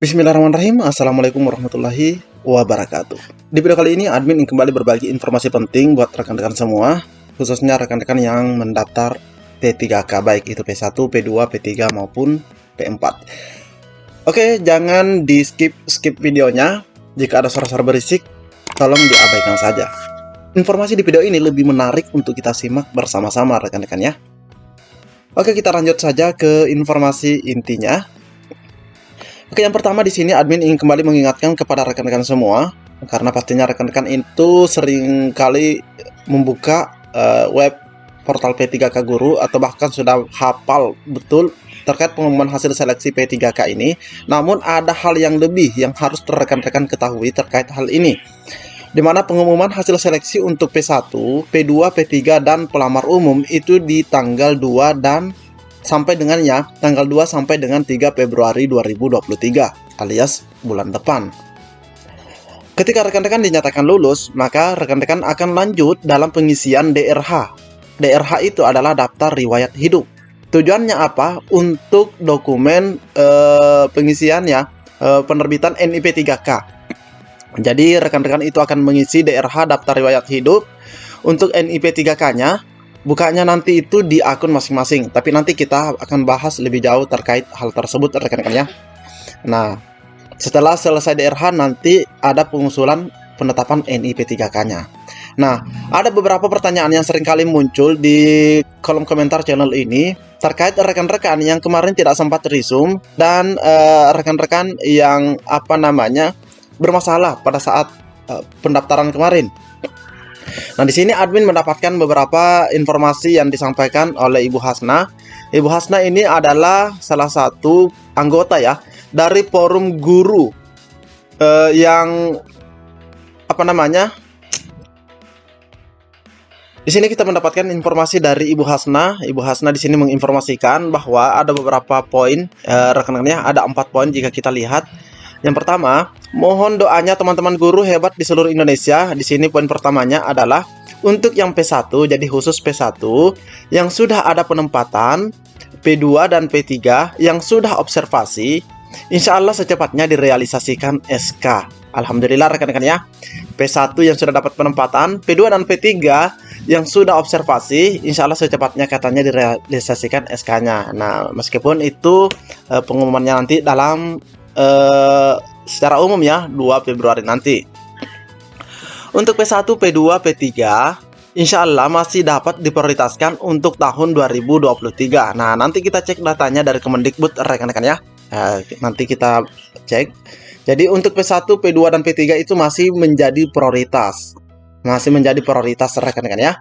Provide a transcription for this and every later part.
Bismillahirrahmanirrahim. Assalamualaikum warahmatullahi wabarakatuh. Di video kali ini admin ingin kembali berbagi informasi penting buat rekan-rekan semua, khususnya rekan-rekan yang mendaftar P3K, baik itu P1, P2, P3 maupun P4. Oke, jangan di skip videonya. Jika ada suara-suara berisik, tolong diabaikan saja. Informasi di video ini lebih menarik untuk kita simak bersama-sama rekan-rekan ya. Oke, kita lanjut saja ke informasi intinya. Oke, yang pertama di sini admin ingin kembali mengingatkan kepada rekan-rekan semua, karena pastinya rekan-rekan itu sering kali membuka web portal P3K Guru atau bahkan sudah hafal betul terkait pengumuman hasil seleksi P3K ini. Namun ada hal yang lebih yang harus rekan-rekan ketahui terkait hal ini, di mana pengumuman hasil seleksi untuk P1, P2, P3 dan pelamar umum itu di tanggal 2 dan sampai dengan tanggal 2 sampai dengan 3 Februari 2023 alias bulan depan. Ketika rekan-rekan dinyatakan lulus, maka rekan-rekan akan lanjut dalam pengisian DRH. DRH itu adalah daftar riwayat hidup. Tujuannya apa? Untuk dokumen pengisiannya penerbitan NIP 3K. Jadi rekan-rekan itu akan mengisi DRH daftar riwayat hidup. Untuk NIP 3K-nya bukanya nanti itu di akun masing-masing, tapi nanti kita akan bahas lebih jauh terkait hal tersebut rekan-rekan ya. Nah, setelah selesai DRH nanti ada pengusulan penetapan NIP 3K-nya. Nah, ada beberapa pertanyaan yang sering kali muncul di kolom komentar channel ini terkait rekan-rekan yang kemarin tidak sempat resume dan rekan-rekan yang bermasalah pada saat pendaftaran kemarin. Nah, di sini admin mendapatkan beberapa informasi yang disampaikan oleh Ibu Hasna. Ibu Hasna ini adalah salah satu anggota ya dari forum guru yang Di sini kita mendapatkan informasi dari Ibu Hasna. Ibu Hasna di sini menginformasikan bahwa ada beberapa poin rekan-rekannya, ada 4 poin jika kita lihat. Yang pertama, mohon doanya teman-teman guru hebat di seluruh Indonesia. Di sini poin pertamanya adalah untuk yang P1, jadi khusus P1 yang sudah ada penempatan, P2 dan P3 yang sudah observasi, insya Allah secepatnya direalisasikan SK. Alhamdulillah rekan-rekan ya. P1 yang sudah dapat penempatan, P2 dan P3 yang sudah observasi, insya Allah secepatnya katanya direalisasikan SK-nya. Nah, meskipun itu pengumumannya nanti dalam secara umum ya 2 Februari nanti. Untuk P1, P2, P3 insya Allah masih dapat diprioritaskan untuk tahun 2023. Nah, nanti kita cek datanya dari Kemendikbud rekan-rekan ya. Nanti kita cek. Jadi untuk P1, P2 dan P3 itu masih menjadi prioritas. Masih menjadi prioritas rekan-rekan ya.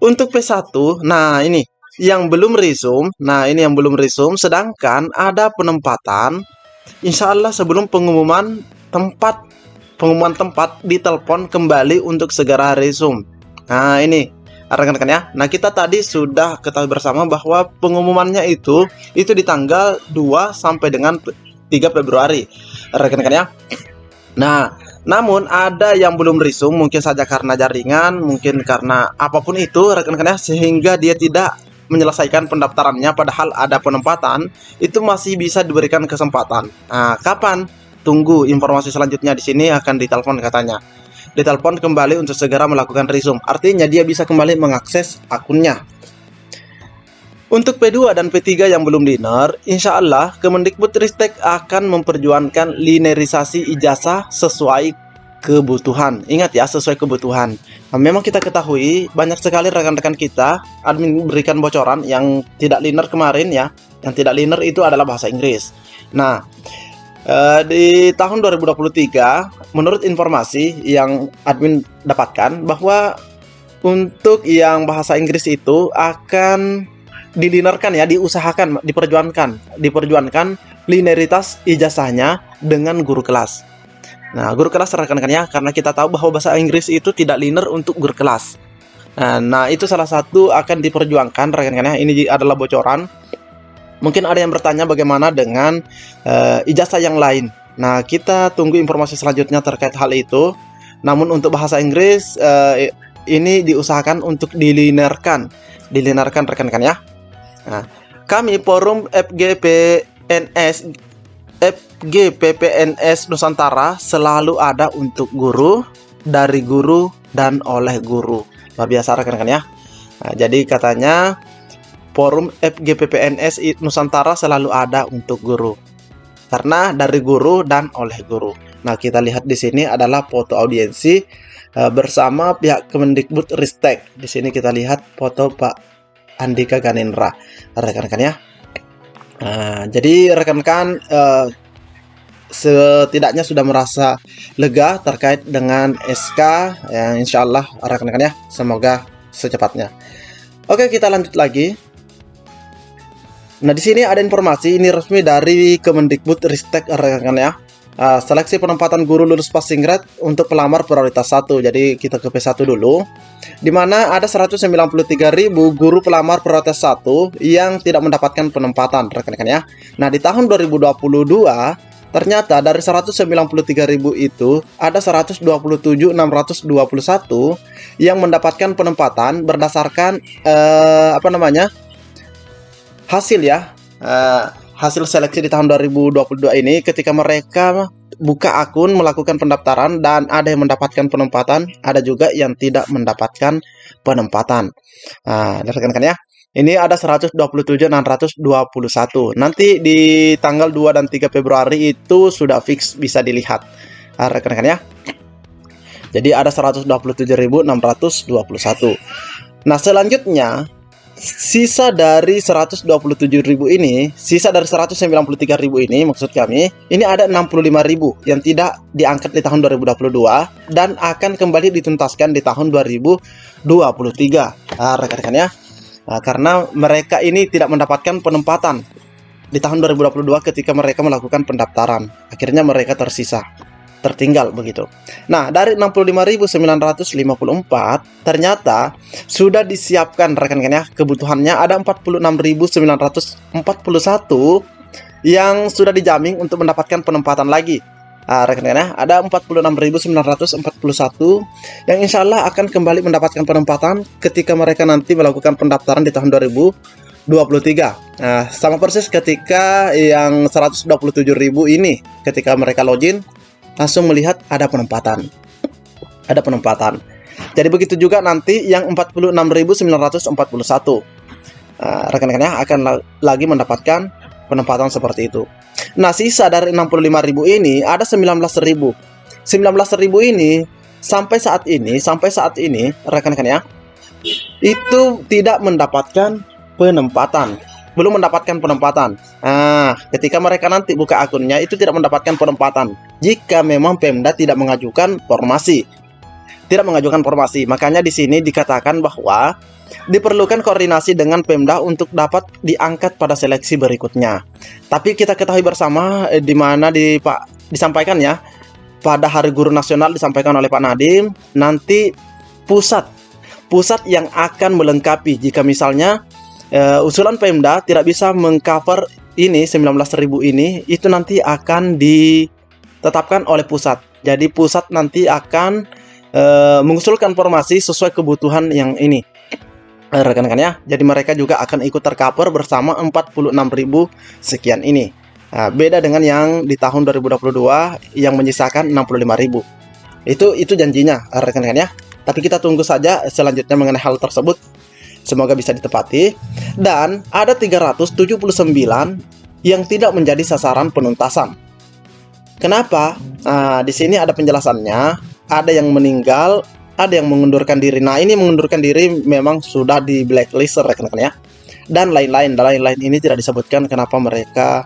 Untuk P1, nah ini yang belum resume. Nah, ini yang belum resume, sedangkan ada penempatan. Insya Allah sebelum pengumuman tempat ditelepon kembali untuk segera resume. Nah, ini rekan-rekan ya. Nah, kita tadi sudah ketahui bersama bahwa pengumumannya itu di tanggal 2 sampai dengan 3 Februari rekan-rekan ya. Nah, namun ada yang belum resume, mungkin saja karena jaringan, mungkin karena apapun itu rekan-rekan ya, sehingga dia tidak menyelesaikan pendaftarannya padahal ada penempatan, itu masih bisa diberikan kesempatan. Nah, kapan? Tunggu informasi selanjutnya. Di sini akan ditelepon katanya. Ditelepon kembali untuk segera melakukan resume. Artinya dia bisa kembali mengakses akunnya. Untuk P2 dan P3 yang belum linear, insya Allah Kemendikbudristek akan memperjuangkan linearisasi ijazah sesuai kebutuhan. Ingat ya, sesuai kebutuhan. Nah, memang kita ketahui banyak sekali rekan-rekan kita admin berikan bocoran yang tidak linear kemarin ya. Yang tidak linear itu adalah bahasa Inggris. Nah, di tahun 2023 menurut informasi yang admin dapatkan bahwa untuk yang bahasa Inggris itu akan dilinearkan ya, diusahakan, diperjuangkan linearitas ijazahnya dengan guru kelas. Nah, guru kelas rekan-rekan ya, karena kita tahu bahwa bahasa Inggris itu tidak linear untuk guru kelas. Nah, itu salah satu akan diperjuangkan rekan-rekan ya. Ini adalah bocoran. Mungkin ada yang bertanya bagaimana dengan ijazah yang lain. Nah, kita tunggu informasi selanjutnya terkait hal itu. Namun untuk bahasa Inggris ini diusahakan untuk dilinearkan rekan-rekan ya. Nah, kami forum FGPNS FG PPNS Nusantara selalu ada untuk guru, dari guru, dan oleh guru. Luar biasa rekan-rekan ya. Nah, jadi katanya forum FG PPNS Nusantara selalu ada untuk guru, karena dari guru dan oleh guru. Nah, kita lihat di sini adalah foto audiensi bersama pihak Kemendikbud Ristek. Di sini kita lihat foto Pak Andika Ganendra, rekan-rekan ya. Jadi rekan-rekan setidaknya sudah merasa lega terkait dengan SK ya, insya Allah rekan-rekan ya, semoga secepatnya. Oke, kita lanjut lagi. Nah, di sini ada informasi ini resmi dari Kemendikbud Ristek rekan-rekan ya. Seleksi penempatan guru lulus passing grade untuk pelamar prioritas 1. Jadi kita ke P1 dulu. Di mana ada 193.000 guru pelamar prioritas 1 yang tidak mendapatkan penempatan rekan-rekan ya. Nah, di tahun 2022 ternyata dari 193.000 itu ada 127.621 yang mendapatkan penempatan berdasarkan hasil ya, hasil seleksi di tahun 2022 ini ketika mereka buka akun melakukan pendaftaran, dan ada yang mendapatkan penempatan, ada juga yang tidak mendapatkan penempatan. Rekan-rekan ya, ini ada 127.621. Nanti di tanggal 2 dan 3 Februari itu sudah fix bisa dilihat rekan-rekan ya. Jadi ada 127.621. Nah, selanjutnya sisa dari 127.000 ini, sisa dari 193.000 ini maksud kami, ini ada 65.000 yang tidak diangkat di tahun 2022 dan akan kembali dituntaskan di tahun 2023. Rekan-rekan ya. Karena mereka ini tidak mendapatkan penempatan di tahun 2022 ketika mereka melakukan pendaftaran. Akhirnya mereka tertinggal begitu. Nah, dari 65.954 ternyata sudah disiapkan rekan-rekan ya, kebutuhannya ada 46.941 yang sudah dijamin untuk mendapatkan penempatan lagi. Rekan-rekan ya, ada 46.941 yang insya Allah akan kembali mendapatkan penempatan ketika mereka nanti melakukan pendaftaran di tahun 2023. Sama persis ketika yang 127.000 ini ketika mereka login langsung melihat ada penempatan. Jadi begitu juga nanti yang 46.941. Rekan-rekan ya akan lagi mendapatkan penempatan seperti itu. Nah, sisa dari 65.000 ini ada 19.000. 19.000 ini sampai saat ini rekan-rekan ya, itu tidak mendapatkan penempatan. Belum mendapatkan penempatan. Ketika mereka nanti buka akunnya itu tidak mendapatkan penempatan jika memang Pemda tidak mengajukan formasi. Makanya di sini dikatakan bahwa diperlukan koordinasi dengan Pemda untuk dapat diangkat pada seleksi berikutnya. Tapi kita ketahui bersama di mana disampaikan ya, pada Hari Guru Nasional disampaikan oleh Pak Nadiem, nanti pusat yang akan melengkapi jika misalnya usulan Pemda tidak bisa mengcover ini 19.000 ini, itu nanti akan ditetapkan oleh pusat. Jadi pusat nanti akan mengusulkan formasi sesuai kebutuhan yang ini, rekan-rekan ya. Jadi mereka juga akan ikut tercover bersama 46.000 sekian ini. Beda dengan yang di tahun 2022 yang menyisakan 65.000. Itu janjinya rekan-rekan ya. Tapi kita tunggu saja selanjutnya mengenai hal tersebut. Semoga bisa ditepati. Dan ada 379 yang tidak menjadi sasaran penuntasan. Kenapa? Di sini ada penjelasannya. Ada yang meninggal, ada yang mengundurkan diri. Nah, ini mengundurkan diri memang sudah di blacklist rekan-rekan ya. Dan lain-lain ini tidak disebutkan kenapa mereka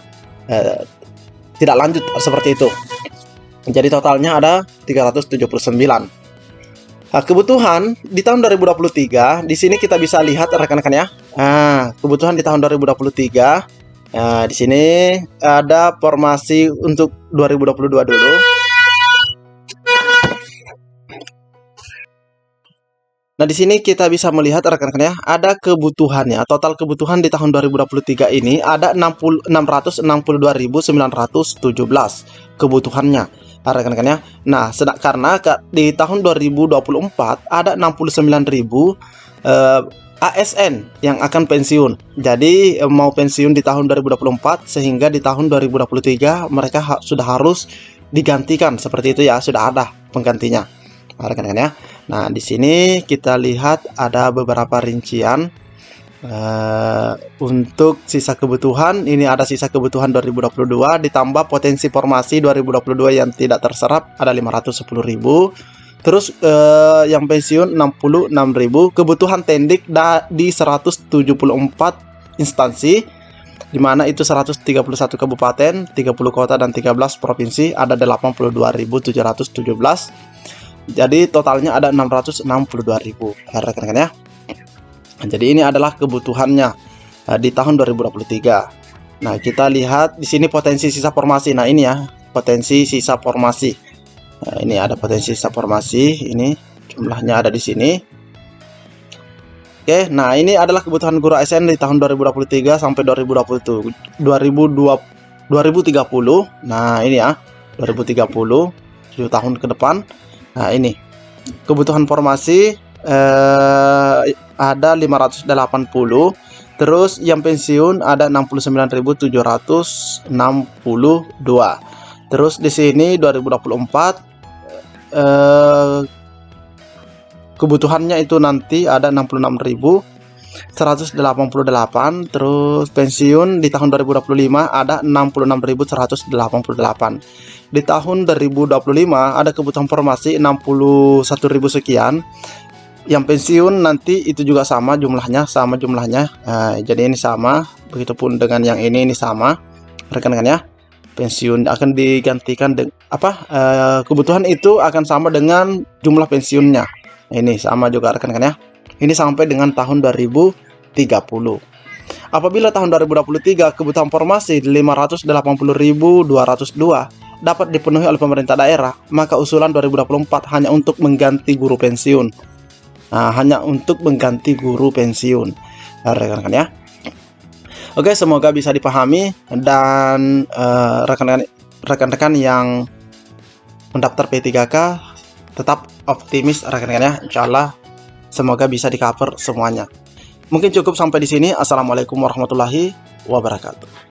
tidak lanjut seperti itu. Jadi totalnya ada 379. Kebutuhan di tahun 2023 di sini kita bisa lihat rekan-rekan ya. Kebutuhan di tahun 2023 di sini ada formasi untuk 2022 dulu. Nah, di sini kita bisa melihat rekan-rekan ya, ada kebutuhannya. Total kebutuhan di tahun 2023 ini ada 662.917 kebutuhannya. Rekan-rekan ya. Nah, karena di tahun 2024 ada 69.000 ASN yang akan pensiun. Jadi mau pensiun di tahun 2024 sehingga di tahun 2023 mereka sudah harus digantikan seperti itu ya, sudah ada penggantinya. Nah, rekan-rekan ya. Nah, di sini kita lihat ada beberapa rincian untuk sisa kebutuhan. Ini ada sisa kebutuhan 2022 ditambah potensi formasi 2022 yang tidak terserap ada 510.000. Terus yang pensiun 66.000, kebutuhan tendik di 174 instansi, di mana itu 131 kabupaten, 30 kota dan 13 provinsi, ada 82.717. Jadi totalnya ada 662.000, rekan-rekan ya. Jadi ini adalah kebutuhannya di tahun 2023. Nah, kita lihat di sini potensi sisa formasi. Nah, ini ya, potensi sisa formasi. Nah, ini ada potensi sisa formasi, ini jumlahnya ada di sini. Oke, nah ini adalah kebutuhan guru ASN di tahun 2023 sampai 2030. Nah, ini ya, 2030, 7 tahun ke depan. Nah, ini kebutuhan formasi ada 580. Terus yang pensiun ada 69.762. Terus di sini 2024 kebutuhannya itu nanti ada 66.188. Terus pensiun di tahun 2025 ada 66.188. Di tahun 2025 ada kebutuhan formasi 61.000 sekian. Yang pensiun nanti itu juga sama jumlahnya, jadi ini sama, begitupun dengan yang ini sama, rekan-rekan ya. Pensiun akan digantikan kebutuhan itu akan sama dengan jumlah pensiunnya. Ini sama juga rekan-rekan ya. Ini sampai dengan tahun 2030. Apabila tahun 2023 kebutuhan formasi 580.202 dapat dipenuhi oleh pemerintah daerah, maka usulan 2024 hanya untuk mengganti guru pensiun. Nah, hanya untuk mengganti guru pensiun, rekan-rekan ya. Oke, semoga bisa dipahami dan rekan-rekan yang mendaftar P3K tetap optimis rekan-rekan ya. Insyaallah semoga bisa di-cover semuanya. Mungkin cukup sampai di sini. Assalamualaikum warahmatullahi wabarakatuh.